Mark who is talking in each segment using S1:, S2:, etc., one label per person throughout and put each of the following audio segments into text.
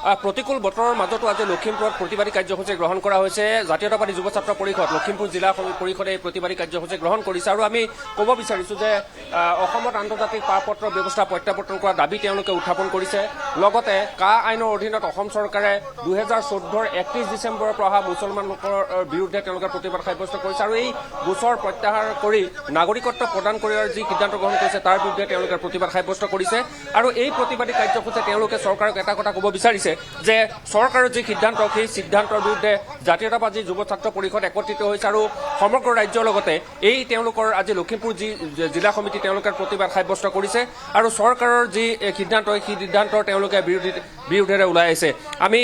S1: প্ৰতিকূল বতৰৰ মাজতো আজি লখিমপুৰত প্ৰতিবাদী কাৰ্যসূচী গ্ৰহণ কৰা হৈছে। জাতীয়তাবাদী যুৱ ছাত্ৰ পৰিষদ লখিমপুৰ জিলা পৰিষদে এই প্ৰতিবাদী কাৰ্যসূচী গ্ৰহণ কৰিছে আৰু আমি ক'ব বিচাৰিছোঁ যে অসমত আন্তৰ্জাতিক পাৰপত্ৰ ব্যৱস্থা প্ৰত্যাৱৰ্তন কৰাৰ দাবী তেওঁলোকে উত্থাপন কৰিছে। লগতে কা আইনৰ অধীনত অসম চৰকাৰে 2014 31 ডিচেম্বৰৰ পৰা অহা মুছলমান লোকৰ বিৰুদ্ধে তেওঁলোকে প্ৰতিবাদ সাব্যস্ত কৰিছে আৰু এই গোচৰ প্ৰত্যাহাৰ কৰি নাগৰিকত্ব প্ৰদান কৰাৰ যি সিদ্ধান্ত গ্ৰহণ কৰিছে তাৰ বিৰুদ্ধে তেওঁলোকে প্ৰতিবাদ সাব্যস্ত কৰিছে। আৰু এই প্ৰতিবাদী কাৰ্যসূচীয়ে তেওঁলোকে চৰকাৰক এটা কথা ক'ব বিচাৰিছে যে চৰকাৰৰ যি সিদ্ধান্ত সেই সিদ্ধান্তৰ বিৰুদ্ধে জাতীয়তাবাদী যুৱ ছাত্ৰ পৰিষদ একত্ৰিত হৈছে আৰু সমগ্ৰ ৰাজ্যৰ লগতে এই তেওঁলোকৰ আজি লখিমপুৰ যি জিলা সমিতি তেওঁলোকে প্ৰতিবাদ সাব্যস্ত কৰিছে আৰু চৰকাৰৰ যি সিদ্ধান্ত সেই সিদ্ধান্তৰ তেওঁলোকে বিৰুদ্ধেৰে ওলাই আহিছে। আমি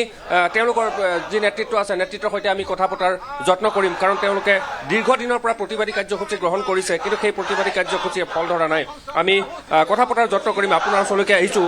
S1: তেওঁলোকৰ যি নেতৃত্ব আছে নেতৃত্বৰ সৈতে আমি কথা পতাৰ যত্ন কৰিম, কাৰণ তেওঁলোকে দীৰ্ঘদিনৰ পৰা প্ৰতিবাদী কাৰ্যসূচী গ্ৰহণ কৰিছে, কিন্তু সেই প্ৰতিবাদী কাৰ্যসূচীয়ে ফল ধৰা নাই। আমি কথা পতাৰ যত্ন কৰিম। আপোনাৰ ওচৰলৈকে আহিছোঁ,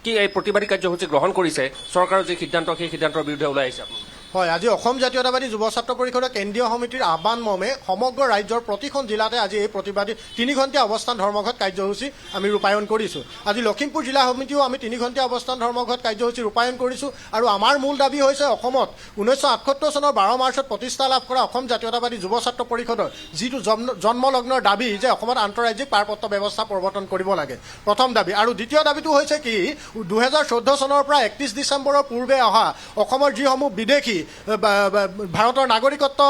S1: কি এই প্ৰতিবাদী কাৰ্যসূচী গ্ৰহণ কৰিছে, চৰকাৰৰ যি সিদ্ধান্ত সেই সিদ্ধান্তৰ বিৰুদ্ধে ওলাই আহিছে?
S2: হয়, আজি অসম জাতীয়তাবাদী যুৱ ছাত্ৰ পৰিষদৰ কেন্দ্ৰীয় সমিতিৰ আহ্বান মৰ্মে সমগ্ৰ ৰাজ্যৰ প্ৰতিখন জিলাতে আজি এই প্ৰতিবাদী 3 ঘণ্টীয়া অৱস্থান ধৰ্মঘট কাৰ্যসূচী আমি ৰূপায়ণ কৰিছোঁ। আজি লখিমপুৰ জিলা সমিতিও আমি 3 ঘণ্টীয়া অৱস্থান ধৰ্মঘট কাৰ্যসূচী ৰূপায়ণ কৰিছোঁ আৰু আমাৰ মূল দাবী হৈছে অসমত 1978 চনৰ 12 মাৰ্চত প্ৰতিষ্ঠা লাভ কৰা অসম জাতীয়তাবাদী যুৱ ছাত্ৰ পৰিষদৰ যিটো জন্মলগ্নৰ দাবী যে অসমত আন্তঃৰাজ্যিক পাৰপত্ৰ ব্যৱস্থা প্ৰৱৰ্তন কৰিব লাগে, প্ৰথম দাবী। আৰু দ্বিতীয় দাবীটো হৈছে কি 2014 চনৰ পৰা 31 ডিচেম্বৰৰ পূৰ্বে অহা অসমৰ যিসমূহ বিদেশী ভাৰতৰ নাগৰিকত্ব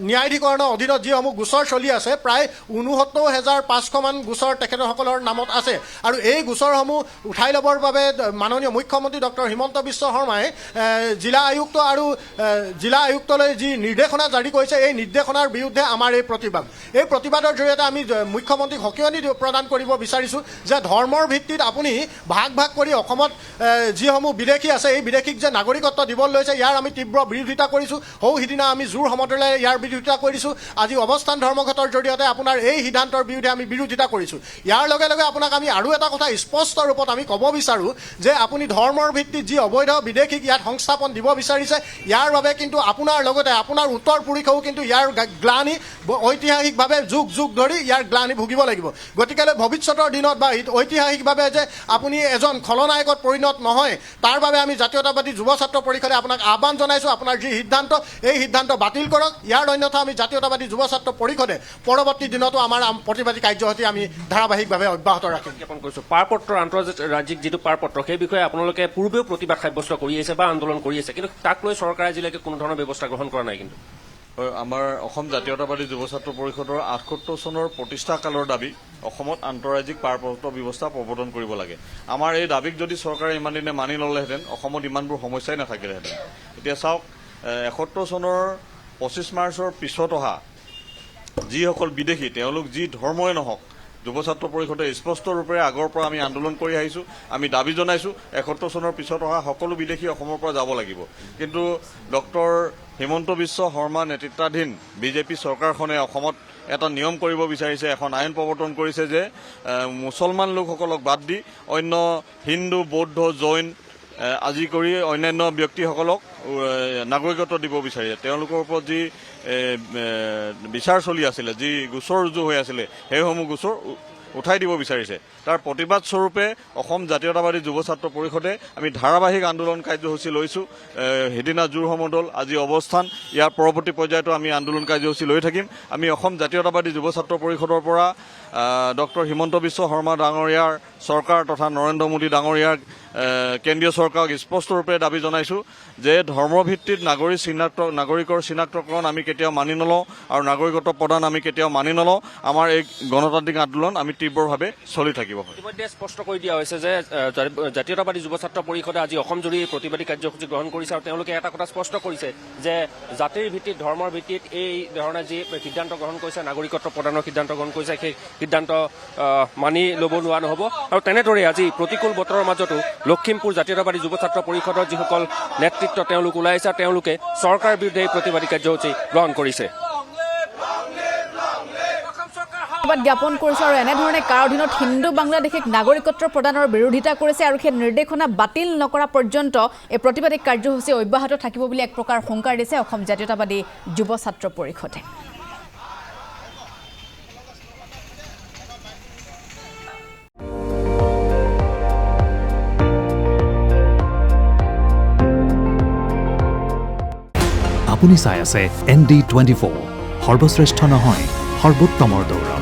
S2: ন্যায়াধিকৰণৰ অধীনত যিসমূহ গোচৰ চলি আছে, প্ৰায় 69,500 মান গোচৰ তেখেতসকলৰ নামত আছে আৰু এই গোচৰসমূহ উঠাই ল'বৰ বাবে মাননীয় মুখ্যমন্ত্ৰী ডক্টৰ হিমন্ত বিশ্ব শৰ্মাই জিলা আয়ুক্ত আৰু জিলা আয়ুক্তলৈ যি নিৰ্দেশনা জাৰি কৰিছে, এই নিৰ্দেশনাৰ বিৰুদ্ধে আমাৰ এই প্ৰতিবাদ। এই প্ৰতিবাদৰ জৰিয়তে আমি মুখ্যমন্ত্ৰীক সকিয়নি প্ৰদান কৰিব বিচাৰিছোঁ যে ধৰ্মৰ ভিত্তিত আপুনি ভাগ ভাগ কৰি অসমত যিসমূহ বিদেশী আছে এই বিদেশীক যে নাগৰিকত্ব দিবলৈ লৈছে, ইয়াৰ আমি তীব্ৰ বিৰোধিতা কৰিছোঁ। সিদিনা আমি জোৰ সমদলে ইয়াৰ বিৰোধিতা কৰিছোঁ। আজি অৱস্থান ধৰ্মঘটৰ জৰিয়তে আপোনাৰ এই সিদ্ধান্তৰ বিৰুদ্ধে আমি বিৰোধিতা কৰিছোঁ। ইয়াৰ লগে লগে আপোনাক আমি আৰু এটা কথা স্পষ্ট ৰূপত আমি ক'ব বিচাৰোঁ যে আপুনি ধৰ্মৰ ভিত্তিত যি অবৈধ বিদেশীক ইয়াত সংস্থাপন দিব বিচাৰিছে, ইয়াৰ বাবে কিন্তু আপোনাৰ লগতে আপোনাৰ উত্তৰ পুৰুষেও কিন্তু ইয়াৰ গ্লানি ঐতিহাসিকভাৱে যুগ যুগ ধৰি ইয়াৰ গ্লানি ভুগিব লাগিব। গতিকে ভৱিষ্যতৰ দিনত বা ঐতিহাসিকভাৱে যে আপুনি এজন খলনায়কত পৰিণত নহয়, তাৰ বাবে আমি জাতীয়তাবাদী যুৱ ছাত্ৰ পৰিষদে আপোনাক আহ্বান জনাইছোঁ। আপোনাৰ যি সিদ্ধান্ত এই সিদ্ধান্ত বাতিল কৰক। ইয়াৰ অন্যথা আমি জাতীয়তাবাদী যুৱ ছাত্ৰ পৰিষদে পৰৱৰ্তী দিনতো আমাৰ প্ৰতিবাদী কাৰ্যসূচী আমি ধাৰাবাহিকভাৱে অব্যাহত ৰাখিম।
S1: জ্ঞাপন কৰিছোঁ পাৰপত্ৰ আন্তঃৰাজ্যিক যিটো পাৰপত্ৰ সেই বিষয়ে আপোনালোকে পূৰ্বেও প্ৰতিবাদ সাব্যস্ত কৰি আছে বা আন্দোলন কৰি আছে, কিন্তু তাক লৈ চৰকাৰে আজিলৈকে কোনো ধৰণৰ ব্যৱস্থা গ্ৰহণ কৰা নাই। কিন্তু
S3: আমাৰ অসম জাতীয়তাবাদী যুৱ ছাত্ৰ পৰিষদৰ 78 চনৰ প্ৰতিষ্ঠা কালৰ দাবী অসমত আন্তঃৰাজ্যিক পাৰপত্ৰ ব্যৱস্থা প্ৰৱৰ্তন কৰিব লাগে। আমাৰ এই দাবীক যদি চৰকাৰে ইমান দিনে মানি ল'লেহেঁতেন অসমত ইমানবোৰ সমস্যাই নাথাকিলেহেঁতেন। এতিয়া চাওক, 71 চনৰ 25 মাৰ্চৰ পিছত অহা যিসকল বিদেশী তেওঁলোক যি ধৰ্মই নহওক, যুৱ ছাত্ৰ পৰিষদে স্পষ্টৰূপে আগৰ পৰা আমি আন্দোলন কৰি আহিছোঁ, আমি দাবী জনাইছোঁ 71 চনৰ পিছত অহা সকলো বিদেশী অসমৰ পৰা যাব লাগিব। কিন্তু ডক্টৰ হিমন্ত বিশ্ব শৰ্মা নেতৃত্বাধীন বিজেপি চৰকাৰখনে অসমত এটা নিয়ম কৰিব বিচাৰিছে, এখন আইন প্ৰৱৰ্তন কৰিছে যে মুছলমান লোকসকলক বাদ দি অন্য হিন্দু, বৌদ্ধ, জৈন আজি কৰি অন্যান্য ব্যক্তিসকলক নাগৰিকত্ব দিব বিচাৰিছে। তেওঁলোকৰ ওপৰত যি বিচাৰ চলি আছিলে, যি গোচৰ ৰুজু হৈ আছিলে, সেইসমূহ গোচৰ উঠাই দিব বিচাৰিছে। তাৰ প্ৰতিবাদ স্বৰূপে অসম জাতীয়তাবাদী যুৱ ছাত্ৰ পৰিষদে আমি ধাৰাবাহিক আন্দোলন কাৰ্যসূচী লৈছোঁ। সিদিনা জোৰ সমদল, আজি অৱস্থান, ইয়াৰ পৰৱৰ্তী পৰ্যায়তো আমি আন্দোলন কাৰ্যসূচী লৈ থাকিম। আমি অসম জাতীয়তাবাদী যুৱ ছাত্ৰ পৰিষদৰ পৰা ডক্টৰ হিমন্ত বিশ্ব শৰ্মা ডাঙৰীয়াৰ চৰকাৰ তথা নৰেন্দ্ৰ মোদী ডাঙৰীয়াৰ কেন্দ্ৰীয় চৰকাৰক স্পষ্টৰূপে দাবী জনাইছোঁ যে ধৰ্মভিত্তিত নাগৰিকৰ চিনাক্তকৰণ আমি কেতিয়াও মানি নলওঁ আৰু নাগৰিকত্ব প্ৰদান আমি কেতিয়াও মানি নলওঁ। আমাৰ এই গণতান্ত্ৰিক আন্দোলন আমি তীব্ৰভাৱে চলি থাকিব।
S1: ইতিমধ্যে স্পষ্ট কৰি দিয়া হৈছে যে জাতীয়তাবাদী যুৱ ছাত্ৰ পৰিষদে আজি অসমজুৰি প্ৰতিবাদী কাৰ্যসূচী গ্ৰহণ কৰিছে আৰু তেওঁলোকে এটা কথা স্পষ্ট কৰিছে যে জাতিৰ ভিত্তিত ধৰ্মৰ ভিত্তিত এই ধৰণে যি সিদ্ধান্ত গ্ৰহণ কৰিছে, নাগৰিকত্ব প্ৰদানৰ সিদ্ধান্ত গ্ৰহণ কৰিছে, সেই সিদ্ধান্ত মানি ল'ব নোৱাৰা নহ'ব। আৰু তেনেদৰে আজি প্ৰতিকূল বতৰৰ মাজতো লখিমপুৰ জাতীয়তাবাদী যুৱ ছাত্ৰ পৰিষদৰ যিসকল নেতৃত্ব তেওঁলোক ওলাই আহিছে, তেওঁলোকে চৰকাৰৰ বিৰুদ্ধে এই প্ৰতিবাদী কাৰ্যসূচী গ্ৰহণ কৰিছে।
S4: জ্ঞাপন কৰিছে আৰু এনেধৰণে কাৰ অধীনত হিন্দু বাংলাদেশীক নাগৰিকত্ব প্ৰদানৰ বিৰোধিতা কৰিছে আৰু সেই নিৰ্দেশনা বাতিল নকৰা পৰ্যন্ত এই প্ৰতিবাদী কাৰ্যসূচী অব্যাহত থাকিব বুলি এক প্ৰকাৰ হুংকাৰ দিছে অসম জাতীয়তাবাদী যুৱ ছাত্ৰ পৰিষদে।
S5: আপুনি চাই আছে ND24 সৰ্বশ্ৰেষ্ঠ নহয় সৰ্বোত্তমৰ দৌৰ